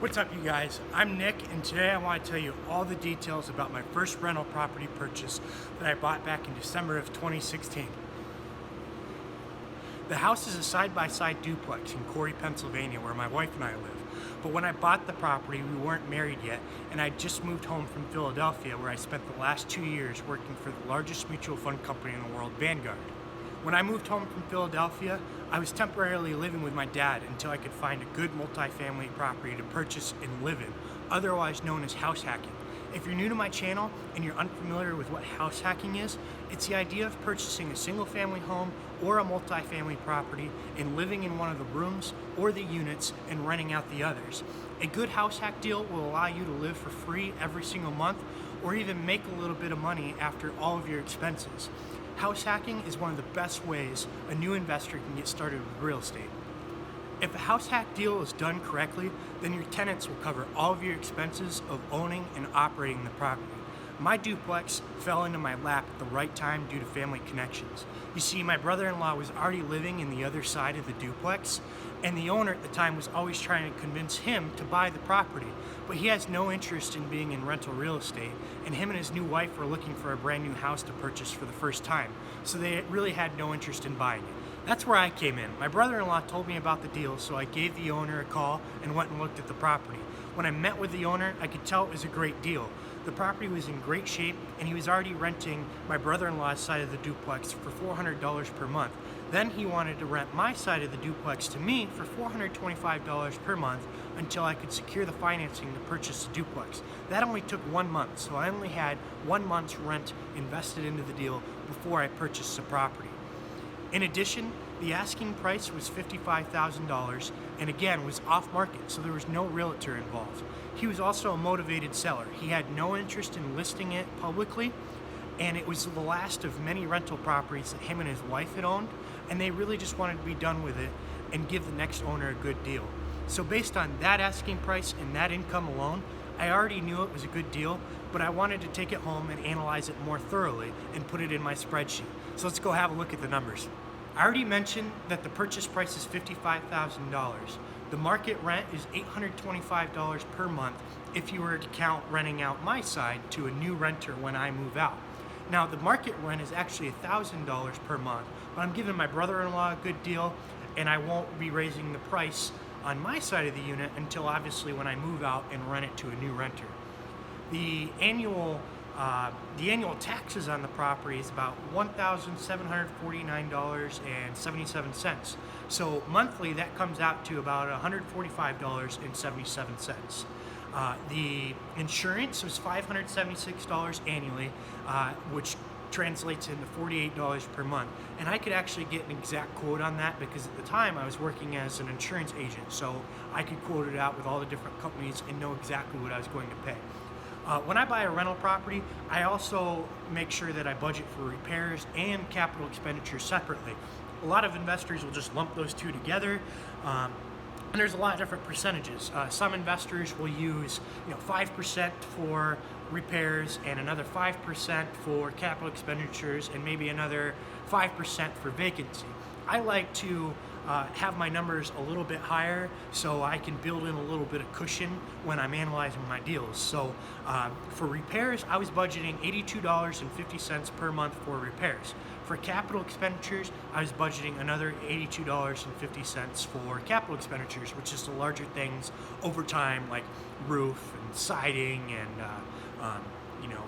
What's up, you guys? I'm Nick, and today I want to tell you all the details about my first rental property purchase that I bought back in December of 2016. The house is a side-by-side duplex in Corey, Pennsylvania, where my wife and I live. But when I bought the property, we weren't married yet, and I just moved home from Philadelphia, where I spent the last 2 years working for the largest mutual fund company in the world, Vanguard. When I moved home from Philadelphia, I was temporarily living with my dad until I could find a good multifamily property to purchase and live in, otherwise known as house hacking. If you're new to my channel and you're unfamiliar with what house hacking is, it's the idea of purchasing a single family home or a multifamily property and living in one of the rooms or the units and renting out the others. A good house hack deal will allow you to live for free every single month or even make a little bit of money after all of your expenses. House hacking is one of the best ways a new investor can get started with real estate. If a house hack deal is done correctly, then your tenants will cover all of your expenses of owning and operating the property. My duplex fell into my lap at the right time due to family connections. You see, my brother-in-law was already living in the other side of the duplex, and the owner at the time was always trying to convince him to buy the property, but he has no interest in being in rental real estate, and him and his new wife were looking for a brand new house to purchase for the first time, so they really had no interest in buying it. That's where I came in. My brother-in-law told me about the deal, so I gave the owner a call and went and looked at the property. When I met with the owner, I could tell it was a great deal. The property was in great shape, and he was already renting my brother-in-law's side of the duplex for $400 per month. Then he wanted to rent my side of the duplex to me for $425 per month until I could secure the financing to purchase the duplex. That only took 1 month, so I only had 1 month's rent invested into the deal before I purchased the property. In addition, the asking price was $55,000 and again was off market, so there was no realtor involved. He was also a motivated seller. He had no interest in listing it publicly, and it was the last of many rental properties that him and his wife had owned, and they really just wanted to be done with it and give the next owner a good deal. So based on that asking price and that income alone, I already knew it was a good deal, but I wanted to take it home and analyze it more thoroughly and put it in my spreadsheet. So let's go have a look at the numbers. I already mentioned that the purchase price is $55,000. The market rent is $825 per month if you were to count renting out my side to a new renter when I move out. Now, the market rent is actually $1,000 per month, but I'm giving my brother-in-law a good deal, and I won't be raising the price on my side of the unit until obviously when I move out and rent it to a new renter. The annual taxes on the property is about $1,749.77. So monthly, that comes out to about $145.77. The insurance was $576 annually, which translates into $48 per month. And I could actually get an exact quote on that because at the time I was working as an insurance agent, so I could quote it out with all the different companies and know exactly what I was going to pay. When I buy a rental property, I also make sure that I budget for repairs and capital expenditures separately. A lot of investors will just lump those two together, and there's a lot of different percentages. Some investors will use 5% for repairs and another 5% for capital expenditures and maybe another 5% for vacancy. I like to have my numbers a little bit higher so I can build in a little bit of cushion when I'm analyzing my deals. So for repairs, I was budgeting $82.50 per month for repairs. For capital expenditures, I was budgeting another $82.50 for capital expenditures, which is the larger things over time like roof and siding and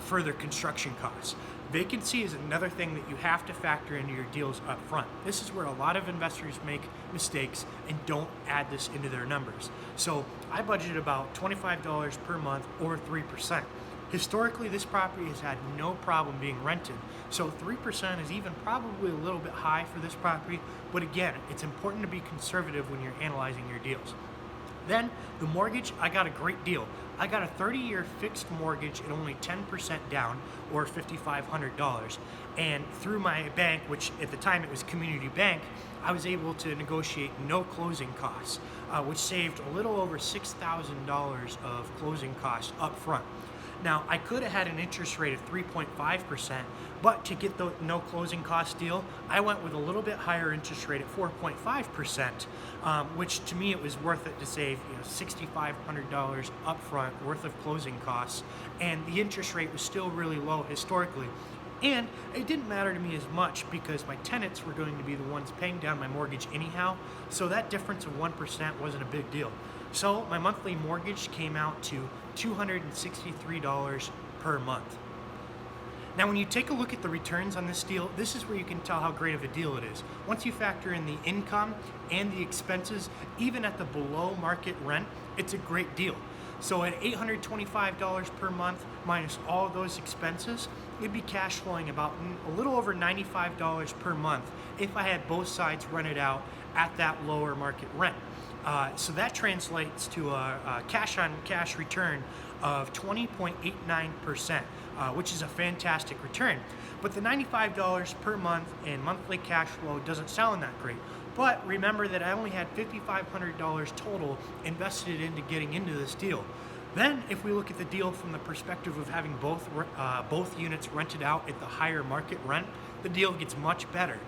further construction costs. Vacancy is another thing that you have to factor into your deals up front. This is where a lot of investors make mistakes and don't add this into their numbers. So I budgeted about $25 per month or 3%. Historically, this property has had no problem being rented, so 3% is even probably a little bit high for this property, but again, it's important to be conservative when you're analyzing your deals. Then the mortgage, I got a great deal. I got a 30-year fixed mortgage at only 10% down, or $5,500. And through my bank, which at the time it was Community Bank, I was able to negotiate no closing costs, which saved a little over $6,000 of closing costs up front. Now, I could have had an interest rate of 3.5%, but to get the no closing cost deal, I went with a little bit higher interest rate at 4.5%, which to me it was worth it to save $6,500 upfront worth of closing costs, and the interest rate was still really low historically. And it didn't matter to me as much because my tenants were going to be the ones paying down my mortgage anyhow, so that difference of 1% wasn't a big deal. So my monthly mortgage came out to $263 per month. Now, when you take a look at the returns on this deal, this is where you can tell how great of a deal it is. Once you factor in the income and the expenses, even at the below market rent, it's a great deal. So at $825 per month minus all of those expenses, it'd be cash flowing about a little over $95 per month if I had both sides rented out at that lower market rent. So that translates to a cash on cash return of 20.89%, which is a fantastic return. But the $95 per month in monthly cash flow doesn't sound that great. But remember that I only had $5,500 total invested into getting into this deal. Then, if we look at the deal from the perspective of having both units rented out at the higher market rent, the deal gets much better.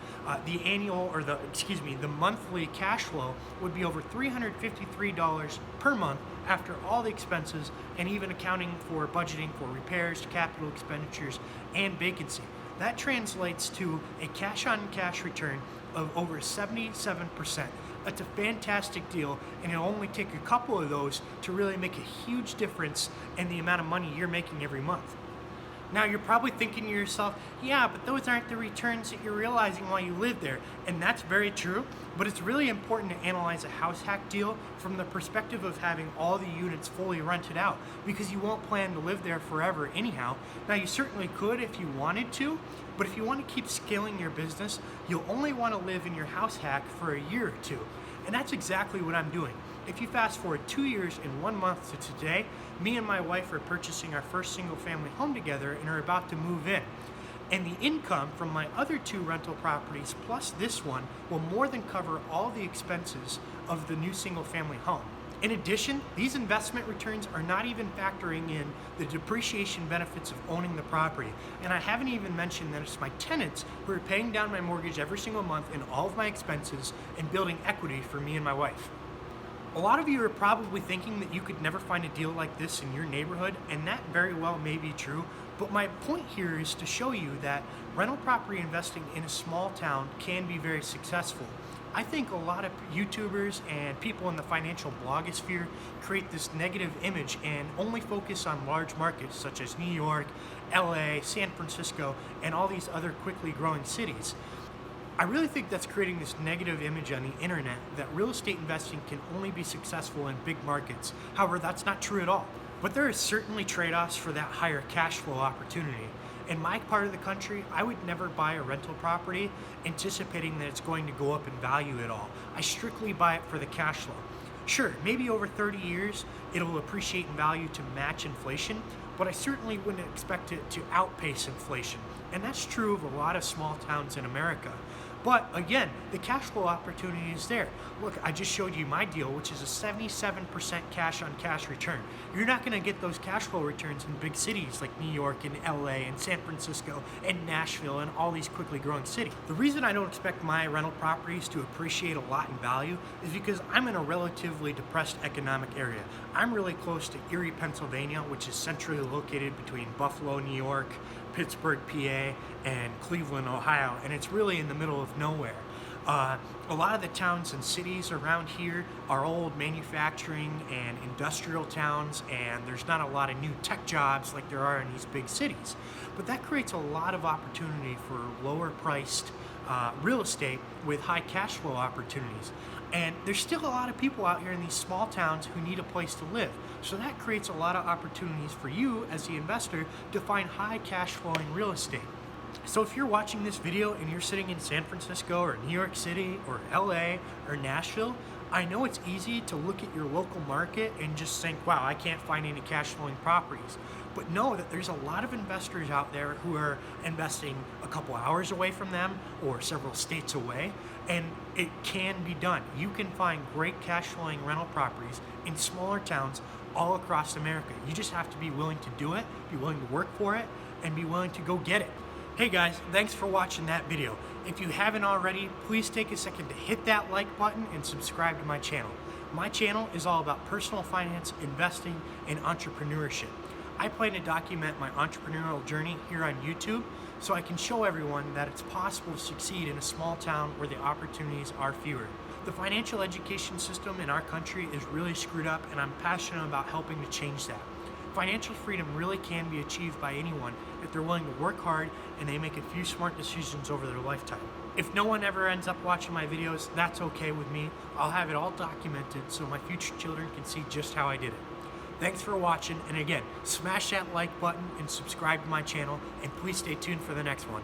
The monthly cash flow would be over $353 per month after all the expenses and even accounting for budgeting for repairs, capital expenditures, and vacancy. That translates to a cash-on-cash return of over 77%. That's a fantastic deal, and it'll only take a couple of those to really make a huge difference in the amount of money you're making every month. Now, you're probably thinking to yourself, yeah, but those aren't the returns that you're realizing while you live there. And that's very true, but it's really important to analyze a house hack deal from the perspective of having all the units fully rented out, because you won't plan to live there forever anyhow. Now, you certainly could if you wanted to, but if you want to keep scaling your business, you'll only want to live in your house hack for a year or two. And that's exactly what I'm doing. If you fast forward 2 years and 1 month to today, me and my wife are purchasing our first single family home together and are about to move in. And the income from my other 2 rental properties plus this one will more than cover all the expenses of the new single family home. In addition, these investment returns are not even factoring in the depreciation benefits of owning the property. And I haven't even mentioned that it's my tenants who are paying down my mortgage every single month and all of my expenses and building equity for me and my wife. A lot of you are probably thinking that you could never find a deal like this in your neighborhood, and that very well may be true, but my point here is to show you that rental property investing in a small town can be very successful. I think a lot of YouTubers and people in the financial blogosphere create this negative image and only focus on large markets such as New York, LA, San Francisco, and all these other quickly growing cities. I really think that's creating this negative image on the internet that real estate investing can only be successful in big markets. However, that's not true at all. But there are certainly trade-offs for that higher cash flow opportunity. In my part of the country, I would never buy a rental property anticipating that it's going to go up in value at all. I strictly buy it for the cash flow. Sure, maybe over 30 years it'll appreciate in value to match inflation, but I certainly wouldn't expect it to outpace inflation. And that's true of a lot of small towns in America. But again, the cash flow opportunity is there. Look, I just showed you my deal, which is a 77% cash on cash return. You're not going to get those cash flow returns in big cities like New York and LA and San Francisco and Nashville and all these quickly growing cities. The reason I don't expect my rental properties to appreciate a lot in value is because I'm in a relatively depressed economic area. I'm really close to Erie, Pennsylvania, which is centrally located between Buffalo, New York, Pittsburgh, PA, and Cleveland, Ohio, and it's really in the middle of nowhere. A lot of the towns and cities around here are old manufacturing and industrial towns, and there's not a lot of new tech jobs like there are in these big cities. But that creates a lot of opportunity for lower priced real estate with high cash flow opportunities. And there's still a lot of people out here in these small towns who need a place to live. So that creates a lot of opportunities for you as the investor to find high cash flowing real estate. So if you're watching this video and you're sitting in San Francisco or New York City or LA or Nashville, I know it's easy to look at your local market and just think, wow, I can't find any cash flowing properties. But know that there's a lot of investors out there who are investing a couple hours away from them or several states away, and it can be done. You can find great cash flowing rental properties in smaller towns all across America. You just have to be willing to do it, be willing to work for it, and be willing to go get it. Hey guys, thanks for watching that video. If you haven't already, please take a second to hit that like button and subscribe to my channel. My channel is all about personal finance, investing, and entrepreneurship. I plan to document my entrepreneurial journey here on YouTube so I can show everyone that it's possible to succeed in a small town where the opportunities are fewer. The financial education system in our country is really screwed up, and I'm passionate about helping to change that. Financial freedom really can be achieved by anyone if they're willing to work hard and they make a few smart decisions over their lifetime. If no one ever ends up watching my videos, that's okay with me. I'll have it all documented so my future children can see just how I did it. Thanks for watching, and again, smash that like button and subscribe to my channel, and please stay tuned for the next one.